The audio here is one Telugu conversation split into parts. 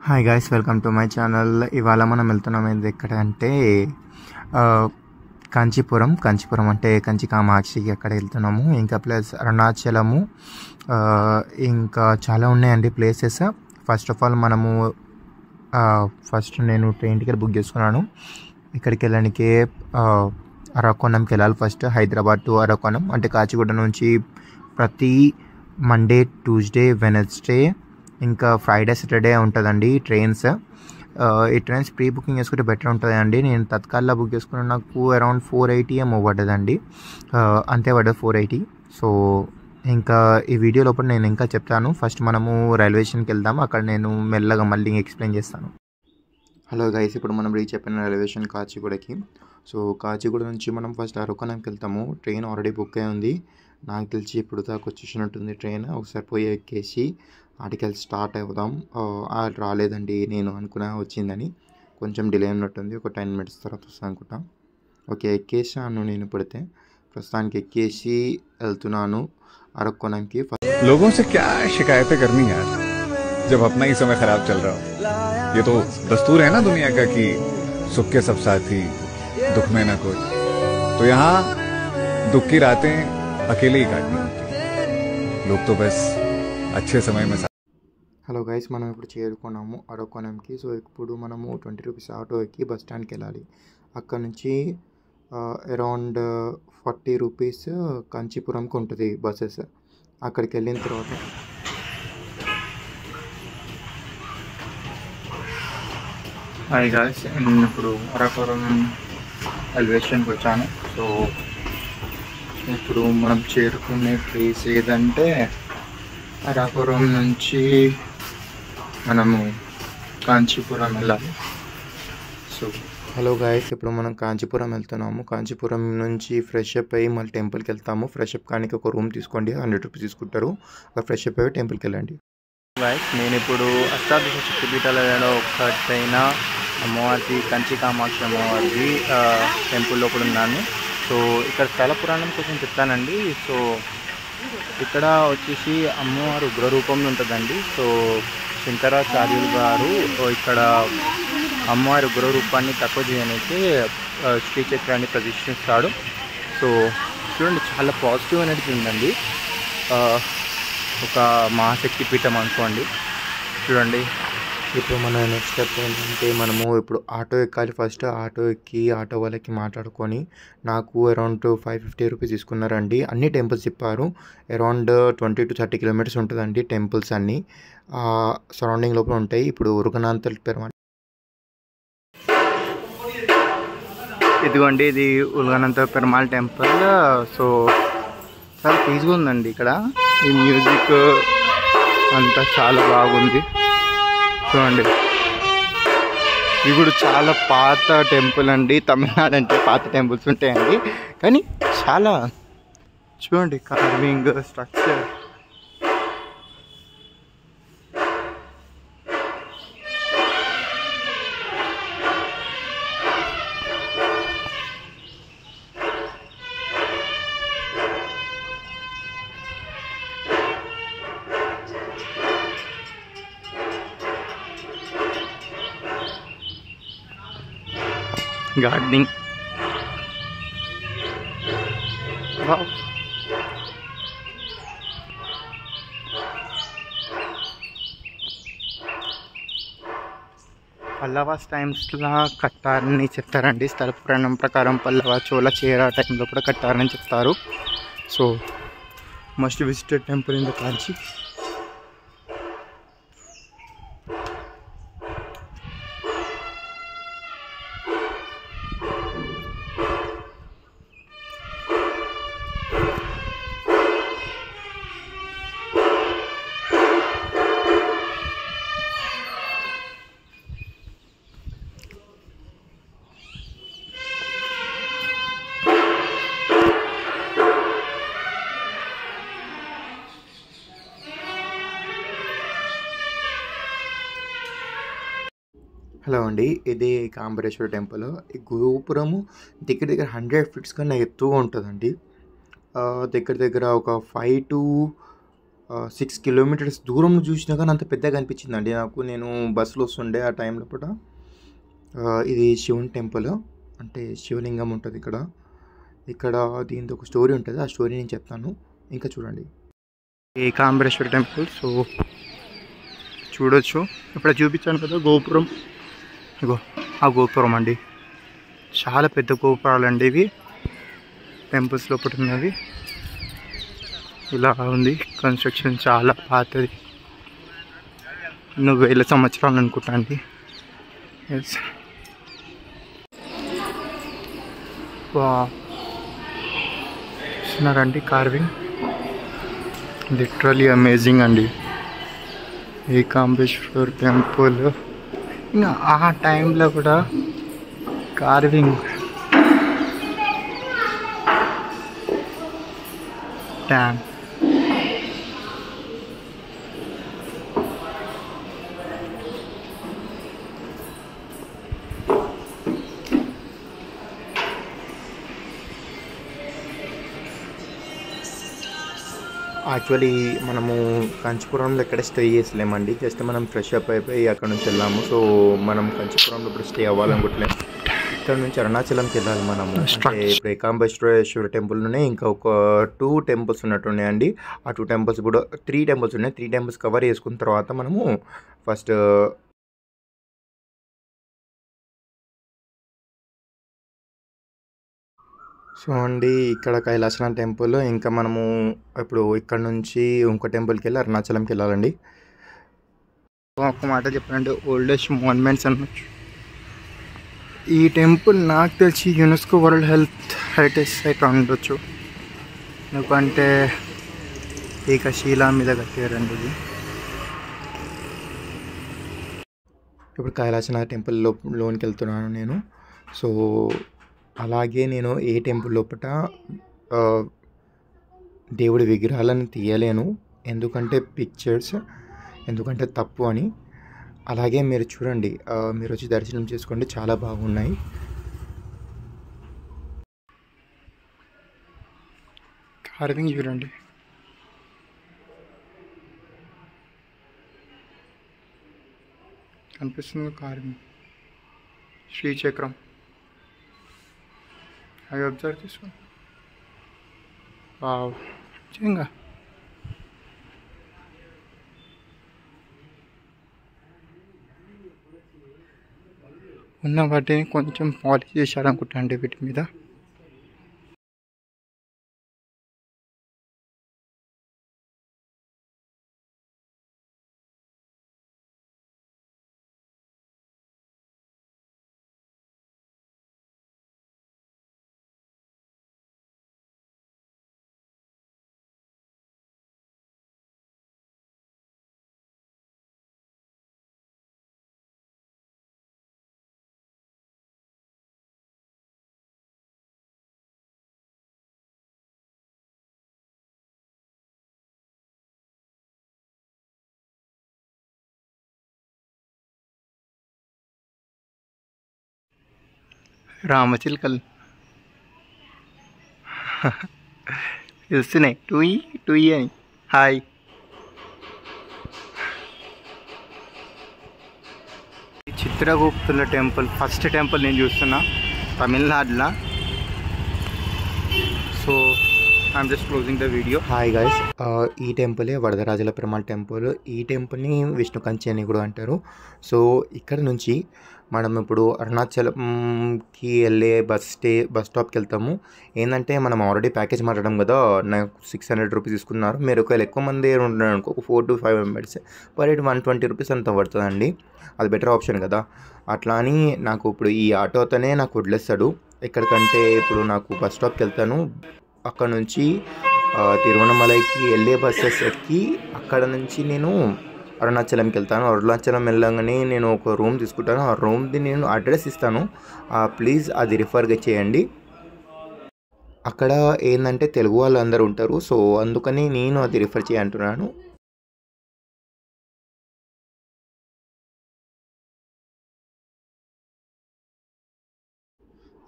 Hi guys, welcome to my channel. ఇవాళ మనం వెళ్తున్నాం ఎక్కడ అంటే కాంచీపురం అంటే కంచి కామాక్షికి అక్కడ వెళ్తున్నాము. ఇంకా ప్లస్ అరుణాచలము, ఇంకా చాలా ఉన్నాయండి ప్లేసెస్. ఫస్ట్ ఆఫ్ ఆల్ మనము ఫస్ట్ నేను ట్రైన్ టికెట్ బుక్ చేసుకున్నాను. ఇక్కడికి వెళ్ళడానికి అరకోణంకి వెళ్ళాలి. ఫస్ట్ హైదరాబాద్ టు అరకోణం, అంటే కాచిగూడ నుంచి ప్రతి మండే, ట్యూస్డే, వెనస్డే, ఇంకా ఫ్రైడే, సాటర్డే ఉంటుందండి ట్రైన్స్. ఈ ట్రైన్స్ ప్రీ బుకింగ్ చేసుకుంటే బెటర్ ఉంటుంది అండి. నేను తత్కాల్లో బుక్ చేసుకున్న నాకు అరౌండ్ 480 ఏమో పడ్డదండి, అంతే పడ్డది 480. సో ఇంకా ఈ వీడియో లోపల నేను ఇంకా చెప్తాను. ఫస్ట్ మనము రైల్వే స్టేషన్కి వెళ్దాం, అక్కడ నేను మెల్లగా మళ్ళీ ఎక్స్ప్లెయిన్ చేస్తాను. హలో గైస్, ఇప్పుడు మనం రీచ్ అయిపోయిన రైల్వే స్టేషన్ కాచిగూడకి. సో కాచిగూడ నుంచి మనం ఫస్ట్ అరకోణంకి వెళ్తాము. ట్రైన్ ఆల్రెడీ బుక్ అయి ఉంది, నాకు తెలిసి ఇప్పుడు దాకా వచ్చేసినట్టుంది ట్రైన్. ఒకసారి పోయి ఎక్కేసి ఆర్టికల్ స్టార్ట్ అవుదాం. రాలేదండి, నేను అనుకున్నా వచ్చిందని, కొంచెం డిలే ఉన్నట్టుంది. ఒక 10 minutes తర్వాత వస్తాను అనుకుంటా. ఓకే, ఎక్కేసాను నేను ఇప్పుడైతే. ప్రస్తుతానికి ఎక్కేసి వెళ్తున్నాను అరకోణంకి. लोगों से क्या शिकायतें करनी यार, जब अपना ही समय खराब चल रहा हो. ये तो दस्तूर है ना दुनिया का कि सुख के सब साथी, दुख में ना कोई. तो यहाँ दुख की रातें अकेले ही काटनी होती हैं. लोग तो बस अच्छे समय में. హలో గైస్, మనం ఇప్పుడు చేరుకున్నాము అరకోణంకి. సో ఇప్పుడు మనము 20 రూపీస్ ఆటో ఎక్కి బస్ స్టాండ్కి వెళ్ళాలి. అక్కడ నుంచి అరౌండ్ 40 రూపీస్ కాంచీపురంకి ఉంటుంది బస్సెస్. అక్కడికి వెళ్ళిన తర్వాత హాయ్ గైస్, నేను ఇప్పుడు అరకోణం రైల్వే స్టేషన్కి వచ్చాను. సో ఇప్పుడు మనం చేరుకునే ప్లేస్ ఏదంటే అరకోణం నుంచి మనము కాంచీపురం వెళ్ళాలి. సో హలో గాయస్, ఇప్పుడు మనం కాంచీపురం వెళ్తున్నాము. కాంచీపురం నుంచి ఫ్రెష్ అప్ అయ్యి మళ్ళీ టెంపుల్కి వెళ్తాము. ఫ్రెష్ అప్ కానీ ఒక రూమ్ తీసుకోండి, 100 రూపీస్ తీసుకుంటారు. ఫ్రెష్ అప్ అయ్యి టెంపుల్కి వెళ్ళండి. గాయస్, నేను ఇప్పుడు అష్టాదశ శక్తిపీఠాలలో ఒకటైన అమ్మవారిది, కంచి కామాక్షి అమ్మవారిది టెంపుల్ లోపల ఉన్నాను. సో ఇక్కడ స్థల పురాణం కోసం చెప్తానండి. సో ఇక్కడ వచ్చేసి అమ్మవారు ఉగ్ర రూపంలో ఉంటుందండి. సో శంకరాచార్యులు గారు ఇక్కడ అమ్మవారి ఉగ్ర రూపాన్ని తక్కువ చేయడానికి శ్రీచక్రాన్ని ప్రతిష్ఠిస్తాడు. సో చూడండి, చాలా పాజిటివ్ ఎనర్జీ ఉందండి. ఒక మహాశక్తి పీఠం అనుకోండి. చూడండి, ఇప్పుడు మన నెక్స్ట్ స్టెప్ ఏంటంటే మనము ఇప్పుడు ఆటో ఎక్కాలి. ఫస్ట్ ఆటో ఎక్కి ఆటో వాళ్ళకి మాట్లాడుకొని నాకు అరౌండ్ 550 రూపీస్ తీసుకున్నారండి. అన్ని టెంపుల్స్ తిప్పారు. అరౌండ్ 20 to 30 kilometers ఉంటుందండి టెంపుల్స్ అన్నీ సరౌండింగ్ లోపల ఉంటాయి. ఇప్పుడు ఉరుగనాంతల్ పెరుమాళ్, ఇదిగోండి, ఇది ఉరుగనాంతల పెరుమాళ్ టెంపుల్. సో చాలా పీస్గా ఉందండి ఇక్కడ. ఈ మ్యూజిక్ అంతా చాలా బాగుంది. చూడండి, ఇది కూడా చాలా పాత టెంపుల్ అండి. తమిళనాడు అంటే పాత టెంపుల్స్ ఉంటాయండి, కానీ చాలా చూడండి కార్వింగ్ స్ట్రక్చర్. గార్డెనింగ్, పల్లవాస్ టైమ్స్లో కట్టారని చెప్తారండి. స్థల పురాణం ప్రకారం పల్లవ, చోళ, చేర టైంలో కూడా కట్టారని చెప్తారు. So must visited temple in the Kanchi. Hello అండి, ఇది కాంబరేశ్వర టెంపుల్. ఈ గోపురము దగ్గర 100 feet కన్నా ఎత్తుగా ఉంటుందండి. దగ్గర దగ్గర ఒక 5 to 6 కిలోమీటర్స్ దూరం చూసినా కానీ అంత పెద్దగా అనిపించిందండి నాకు. నేను బస్సులో వస్తుండే ఆ టైంలో పూట. ఇది శివుని టెంపుల్, అంటే శివలింగం ఉంటుంది ఇక్కడ. ఇక్కడ దీంతో ఒక స్టోరీ ఉంటుంది, ఆ స్టోరీ నేను చెప్తాను. ఇంకా చూడండి, ఏకాంబరేశ్వర టెంపుల్. సో చూడొచ్చు, ఇప్పుడు చూపించాను కదా గోపురం, ఇగో ఆ గోపురం అండి. చాలా పెద్ద గోపురాలు అండి ఇవి, టెంపుల్స్ లోపల ఉన్నవి. ఇలా ఉంది కన్స్ట్రక్షన్, చాలా పాతది, ఎన్నో వేల సంవత్సరాలు అనుకుంటా అండి. ఎస్, చూస్తున్నారండి కార్వింగ్, లిటరలీ అమేజింగ్ అండి. ఏకాంబేశ్వర్ టెంపుల్, ఇంకా ఆ టైంలో కూడా కార్వింగ్, డ్యామ్. యాక్చువల్లీ మనము కంచిపురంలో ఎక్కడ స్టే చేసలేమండి, జస్ట్ మనం ఫ్రెష్ అప్ అయిపోయి అక్కడ నుంచి వెళ్ళాము. సో మనం కంచిపురంలో ఇప్పుడు స్టే అవ్వాలనుకుంటలేము, ఇక్కడ నుంచి అరుణాచలంకి వెళ్ళాలి మనము. అంటే ఇప్పుడు ఏకాంబేశ్వర టెంపుల్లోనే ఇంకా ఒక 2 టెంపుల్స్ ఉన్నట్టున్నాయండి. ఆ 2 టెంపుల్స్ కూడా 3 టెంపుల్స్ ఉన్నాయి. 3 టెంపుల్స్ కవర్ చేసుకున్న తర్వాత మనము ఫస్ట్ సో అండి ఇక్కడ కైలాసనాథ్ టెంపుల్. ఇంకా మనము ఇప్పుడు ఇక్కడ నుంచి ఇంకో టెంపుల్కి వెళ్ళి అరుణాచలంకి వెళ్ళాలండి. ఒక మాట చెప్పాలంటే ఓల్డెస్ట్ మాన్యుమెంట్స్ అనొచ్చు ఈ టెంపుల్. నాకు తెలిసి యునెస్కో వరల్డ్ హెరిటేజ్ సైట్ ఉండొచ్చు, ఎందుకంటే ఏకశిలా మీద కట్టారండి ఇది. ఇప్పుడు కైలాసనాథ్ టెంపుల్ లోనికి వెళ్తున్నాను నేను. సో అలాగే నేను ఏ టెంపుల్ లోపల దేవుడి విగ్రహాలను తీయలేను, ఎందుకంటే తప్పు అని. అలాగే మీరు చూడండి, మీరు వచ్చి దర్శనం చేసుకోండి, చాలా బాగున్నాయి. కార్వింగ్ చూడండి, కనిపిస్తుంది కార్వింగ్, శ్రీచక్రం. అవి అబ్జర్వ్ చేసుకోండి. వావ్, నిజంగా ఉన్న వాటిని కొంచెం పాలిష్ చేశారనుకుంటా అండి వీటి మీద. రామచిలుకలు చూస్తున్నాయి, టూయి టూయి అని. హాయ్, చిత్రగుప్తుల టెంపుల్, ఫస్ట్ టెంపుల్ నేను చూస్తున్నా తమిళనాడులో. So I'm just closing the video. Hi guys, ఈ టెంపులే వరదరాజుల పెరుమాళ్ టెంపుల్. ఈ టెంపుల్ని విష్ణు కంచి అని కూడా అంటారు. సో ఇక్కడ నుంచి మనం ఇప్పుడు అరుణాచలంకి వెళ్ళే బస్ స్టాప్కి వెళ్తాము. ఏంటంటే మనం ఆల్రెడీ ప్యాకేజ్ మాట్లాడడం కదా, నాకు 600 రూపీస్ తీసుకున్నారు. మీరు ఒకవేళ ఎక్కువ మంది ఉన్నారు అనుకో, ఒక 4 to 5 members per head 120 rupees అంత పడుతుందండి. అది బెటర్ ఆప్షన్ కదా. అట్లా అని నాకు ఇప్పుడు ఈ ఆటోతోనే నాకు వదిలేస్తాడు ఎక్కడికంటే. ఇప్పుడు నాకు బస్ స్టాప్కి వెళ్తాను, అక్కడ నుంచి తిరువణమలైకి వెళ్ళే బస్సెస్ ఎక్కి అక్కడ నుంచి నేను అరుణాచలంకి వెళ్తాను. అరుణాచలం వెళ్ళగానే నేను ఒక రూమ్ తీసుకుంటాను. ఆ రూమ్ది నేను అడ్రస్ ఇస్తాను, ప్లీజ్ అది రిఫర్గా చేయండి. అక్కడ ఏంటంటే తెలుగు వాళ్ళు అందరూ ఉంటారు, సో అందుకని నేను అది రిఫర్ చేయంటున్నాను.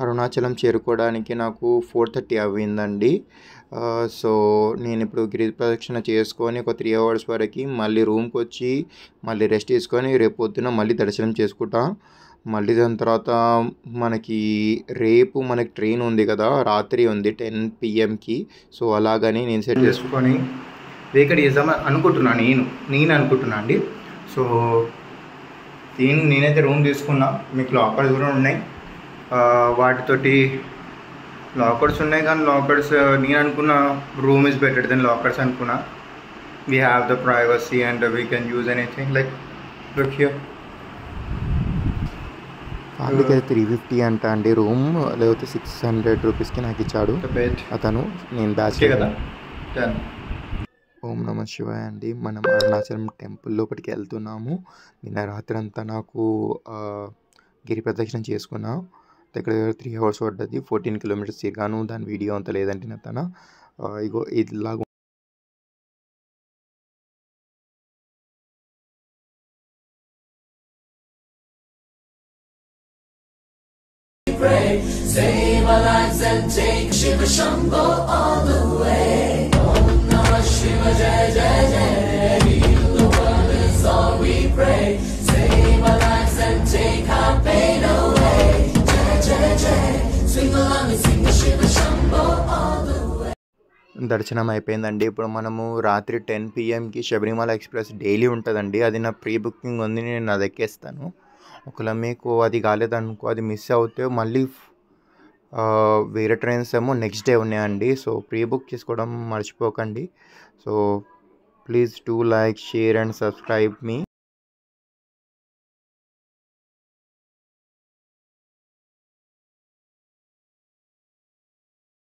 అరుణాచలం చేరుకోవడానికి నాకు 4:30 అవ్విందండి. సో నేను ఇప్పుడు గిరి ప్రదక్షిణ చేసుకొని ఒక 3 అవర్స్ వరకు మళ్ళీ రూమ్కి వచ్చి మళ్ళీ రెస్ట్ తీసుకొని రేపు పొద్దున మళ్ళీ దర్శనం చేసుకుంటా. మళ్ళీ దాని తర్వాత రేపు మనకి ట్రైన్ ఉంది కదా, రాత్రి ఉంది 10 PM. సో అలాగని నేను సెట్ చేసుకొని వేకట్ చేద్దామని అనుకుంటున్నాను. నేను అనుకుంటున్నా అండి. సో నేనైతే రూమ్ తీసుకున్నా. మీకు లాకర్స్ కూడా ఉన్నాయి, వాటితోటి లాకర్స్ ఉన్నాయి. కానీ లాకర్స్ నేను అనుకున్న room is better than lockers అనుకున్నా. We have the privacy and we can use anything like look here. ఫ్యామిలీకి అయితే 350 అంట అండి రూమ్, లేకపోతే 600 రూపీస్కి నాకు ఇచ్చాడు అతను. నేను బ్యాచ్ కదా. ఓం నమః శివాయ అండి. మనం అరుణాచలం టెంపుల్ లోపలికి వెళ్తున్నాము. నిన్న రాత్రి అంతా నాకు గిరి ప్రదక్షిణ చేసుకున్నా. దగ్గర 3 అవర్స్ పడ్డది. 14 కిలోమీటర్స్ తిరిగాను. దాని వీడియో అంత లేదంటే నా తన ఇగో ఇలాగ Save our lives and take Shiva Shambho all the way. Om Namah Shiva Jai Jai Jai. Heal the world is all we pray. Save our lives and take our pain away. Jai Jai Jai. Swing along and sing the Shiva Shambho all the way. దర్శనం అయిపోయిందండి. ఇప్పుడు మనము రాత్రి 10 PM శబరిమల ఎక్స్ప్రెస్ డైలీ ఉంటుందండి. అది నా ప్రీ బుకింగ్ ఉంది, నేను అది ఎక్కేస్తాను. ఒకవేళ మీకు అది కాలేదనుకో, అది మిస్ అవుతే మళ్ళీ వేరే ట్రైన్స్ ఏమో నెక్స్ట్ డే ఉన్నాయండి. సో ప్రీ బుక్ చేసుకోవడం మర్చిపోకండి. So please do like, share and subscribe me.